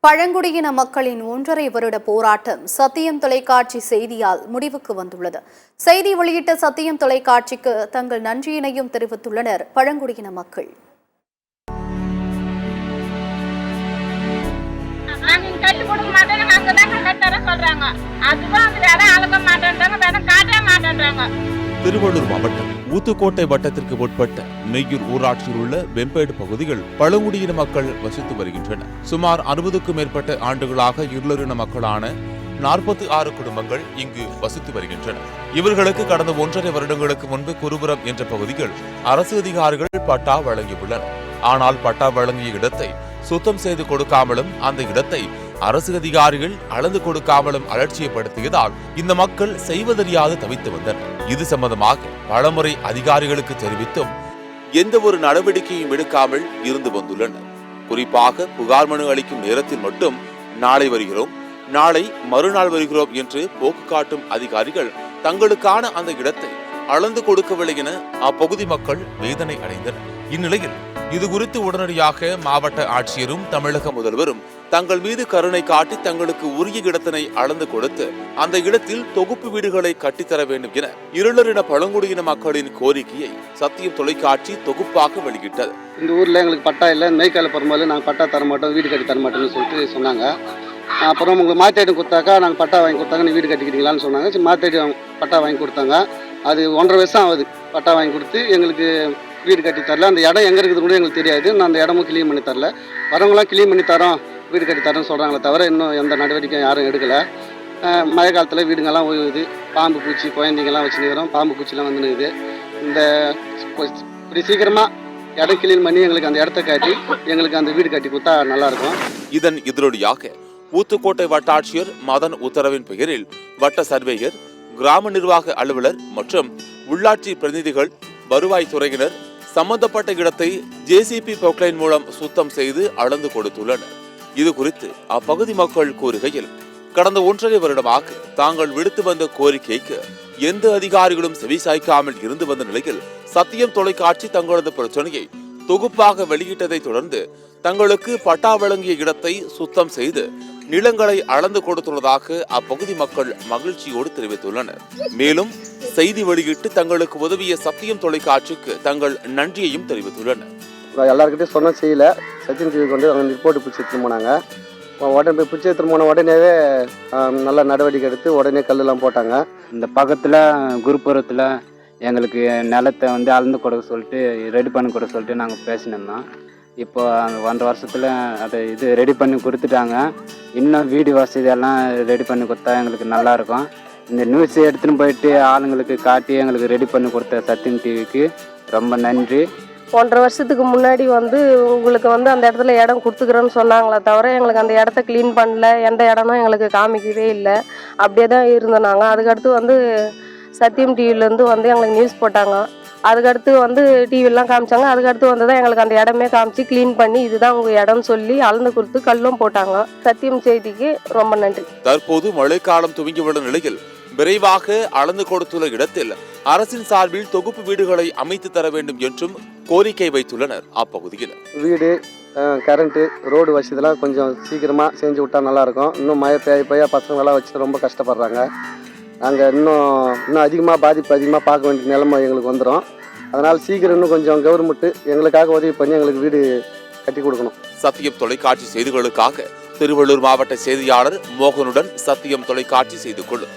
பழங்குடியின மக்களின் 1.5 வருட போராட்டம் சத்தியம் தொலைக்காட்சி செய்தியால் முடிவுக்கு வந்துள்ளது. செய்தி வெளியிட்ட சத்தியம் தொலைக்காட்சிக்கு தங்கள் நன்றியினையும் தெரிவித்துள்ளனர் பழங்குடியின மக்கள். திருவள்ளூர் மாவட்டம் ஊத்துக்கோட்டை வட்டத்திற்கு உட்பட்ட நெய்யூர் ஊராட்சியில் உள்ள வெம்பேடு பகுதிகள் பழங்குடியின மக்கள் வசித்து வருகின்றனர். சுமார் 60க்கும் மேற்பட்ட ஆண்டுகளாக இருளரின மக்களான 46 குடும்பங்கள் இங்கு வசித்து வருகின்றனர். இவர்களுக்கு கடந்த 1.5 வருடங்களுக்கு முன்பு குருபுரம் என்ற பகுதியில் அரசு அதிகாரிகள் பட்டா வழங்கியுள்ளனர். ஆனால் பட்டா வழங்கிய இடத்தை சுத்தம் செய்து கொடுக்காமலும் அந்த இடத்தை அரசு அதிகாரிகள் அளந்து கொடுக்காமலும் அலட்சியப்படுத்தியதால் இந்த மக்கள் செய்வதறியாது தவித்து வந்தனர். இது சம்பந்தமாக பலமுறை அதிகாரிகளுக்கு தெரிவித்தும் எந்த ஒரு நடவடிக்கையும் எடுக்காமல் இருந்து வந்துள்ளனர். குறிப்பாக புகார் மனு அளிக்கும் நேரத்தில் மட்டும் நாளை வருகிறோம், நாளை மறுநாள் வருகிறோம் என்று போக்கு காட்டும் அதிகாரிகள் தங்களுக்கான அந்த இடத்தை அளந்து கொடுக்கவில்லை என அப்பகுதி மக்கள் வேதனை அடைந்தனர். இந்நிலையில் இது குறித்து உடனடியாக மாவட்ட ஆட்சியரும் தமிழக முதல்வரும் தங்கள் மீது கருணை காட்டி தங்களுக்கு உரிய இடத்தினை அளந்து கொடுத்து அந்த இடத்தில் தொகுப்பு வீடுகளை கட்டித்தர வேண்டும் என இருளரின பழங்குடியின மக்களின் கோரிக்கையை சத்தியம் தொலைக்காட்சி தொகுப்பாக வெளியிட்டது. இந்த ஊர்ல எங்களுக்கு பட்டா இல்லை, மேய்க்கால பெரும்பாலும் நாங்கள் பட்டா தர மாட்டோம், வீடு கட்டி தர மாட்டோம்னு சொல்லிட்டு சொன்னாங்க. அப்புறம் உங்களுக்கு மாத்தேடு கொடுத்தாக்கா நாங்கள் பட்டா வாங்கி கொடுத்தாங்க, நீ வீடு கட்டிக்கிறீங்களான்னு சொன்னாங்க. சரி, மாத்தேடு பட்டா வாங்கி கொடுத்தாங்க. அது 1.5 வருஷம் ஆகுது பட்டா வாங்கி கொடுத்து எங்களுக்கு வீடு கட்டி தரல. அந்த இடம் எங்கே இருக்குது கூட எங்களுக்கு தெரியாது. நான் அந்த இடமும் கிளீன் பண்ணி தரல. வரவங்களாம் கிளீன் பண்ணி தரோம், வீடு கட்டி தரோன்னு சொல்கிறாங்களே தவிர இன்னும் எந்த நடவடிக்கையும் யாரும் எடுக்கலை. மழை காலத்தில் வீடுங்கள்லாம் ஓய்வுது, பாம்பு பூச்சி குழந்தைங்கள்லாம் வச்சு நிற்கிறோம், பாம்பு பூச்சிலாம் வந்து நிற்குது. இந்த இப்படி சீக்கிரமாக இடம் கிளீன் பண்ணி எங்களுக்கு அந்த இடத்த காட்டி எங்களுக்கு அந்த வீடு கட்டி கொடுத்தா நல்லாயிருக்கும். இதன் எதிரொலியாக ஊத்துக்கோட்டை வட்டாட்சியர் மதன் உத்தரவின் பெயரில் வட்ட சர்வேயர், கிராம நிர்வாக அலுவலர் மற்றும் உள்ளாட்சி பிரதிநிதிகள், வருவாய் துறையினர் சம்பந்தப்பட்ட இடத்தை ஜேசிபி பொக்லைன் மூலம் சுத்தம் செய்து அளந்து கொடுத்துள்ளனர். இது குறித்து அப்பகுதி மக்கள் கூறுகையில், கடந்த 1.5 வருடமாக தாங்கள் விடுத்து வந்த கோரிக்கைக்கு எந்த அதிகாரிகளும் செவிசாய்க்காமல் இருந்து வந்த நிலையில் சத்தியம் தொலைக்காட்சி தங்களது பிரச்சனையை தொகுப்பாக வெளியிட்டதை தொடர்ந்து தங்களுக்கு பட்டா வழங்கிய இடத்தை சுத்தம் செய்து நிலங்களை அளந்து கொடுத்துள்ளதாக அப்பகுதி மக்கள் மகிழ்ச்சியோடு தெரிவித்துள்ளனர். மேலும் செய்தி வெளியிட்டு தங்களுக்கு உதவிய சத்தியம் தொலைக்காட்சிக்கு தங்கள் நன்றியையும் தெரிவித்துள்ளனர். எல்லாருக்கிட்டையும் சொன்ன செய்யல, சத்தியம் டிவிக்கு வந்து அவங்க ரிப்போர்ட் பிடிச்சி எடுத்துன்னு போனாங்க. உடனே போய் பிடிச்சி எடுத்துன்னு போன உடனேவே நல்ல நடவடிக்கை எடுத்து உடனே கல்லெல்லாம் போட்டாங்க. இந்த பக்கத்தில் குருபுரத்தில் எங்களுக்கு நிலத்தை வந்து அளந்து கொடுக்க சொல்லிட்டு ரெடி பண்ணி கொடுக்க சொல்லிட்டு நாங்கள் பேசினிருந்தோம். இப்போ அந்த 1.5 வருஷத்தில் அதை ரெடி பண்ணி கொடுத்துட்டாங்க. இன்னும் வீடு வசதியெல்லாம் ரெடி பண்ணி கொடுத்தா எங்களுக்கு நல்லாயிருக்கும். இந்த நியூஸ் எடுத்துன்னு போயிட்டு ஆளுங்களுக்கு காட்டி எங்களுக்கு ரெடி பண்ணி கொடுத்த சத்தியம் டிவிக்கு ரொம்ப நன்றி. 1.5 வருஷத்துக்கு முன்னாடி வந்து உங்களுக்கு வந்து அந்த இடத்துல இடம் கொடுத்துக்கிறோன்னு சொன்னாங்களே தவிர எங்களுக்கு அந்த இடத்த க்ளீன் பண்ணல, எந்த இடமும் எங்களுக்கு காமிக்கவே இல்லை. அப்படியே தான் இருந்தோம் நாங்கள். அதுக்கடுத்து வந்து சத்தியம் டிவிலேருந்து வந்து எங்களுக்கு நியூஸ் போட்டாங்க. அதுக்கடுத்து வந்து டிவிலாம் காமிச்சாங்க. அதுக்கடுத்து வந்து தான் எங்களுக்கு அந்த இடமே காமிச்சு க்ளீன் பண்ணி இதுதான் உங்கள் இடம்னு சொல்லி அளந்து கொடுத்து கல்லும் போட்டாங்க. சத்தியம் செய்திக்கு ரொம்ப நன்றி. தற்போது மழைக்காலம் துவங்கியுள்ள நிலையில் விரைவாக அளந்து கொடுத்துள்ள இடத்தில் அரசின் சார்பில் தொகுப்பு வீடுகளை அமைத்து தர வேண்டும் என்றும் கோரிக்கை வைத்துள்ளனர் அப்பகுதியில். வீடு, கரண்ட்டு, ரோடு வசதிலாம் கொஞ்சம் சீக்கிரமாக செஞ்சு விட்டா நல்லாயிருக்கும். இன்னும் மழை பெய்ய பசங்களாம் வச்சு ரொம்ப கஷ்டப்படுறாங்க. நாங்கள் இன்னும் அதிகமாக பாதிப்பு அதிகமாக பார்க்க வேண்டிய நிலைமை எங்களுக்கு வந்துடும். அதனால் சீக்கிரம் இன்னும் கொஞ்சம் கவர்மெண்ட்டு எங்களுக்காக உதவி பண்ணி எங்களுக்கு வீடு கட்டி கொடுக்கணும். சத்தியம் தொலைக்காட்சி செய்திகளுக்காக திருவள்ளூர் மாவட்ட செய்தியாளர் மோகனுடன் சத்தியம் தொலைக்காட்சி செய்து கொள்ளும்.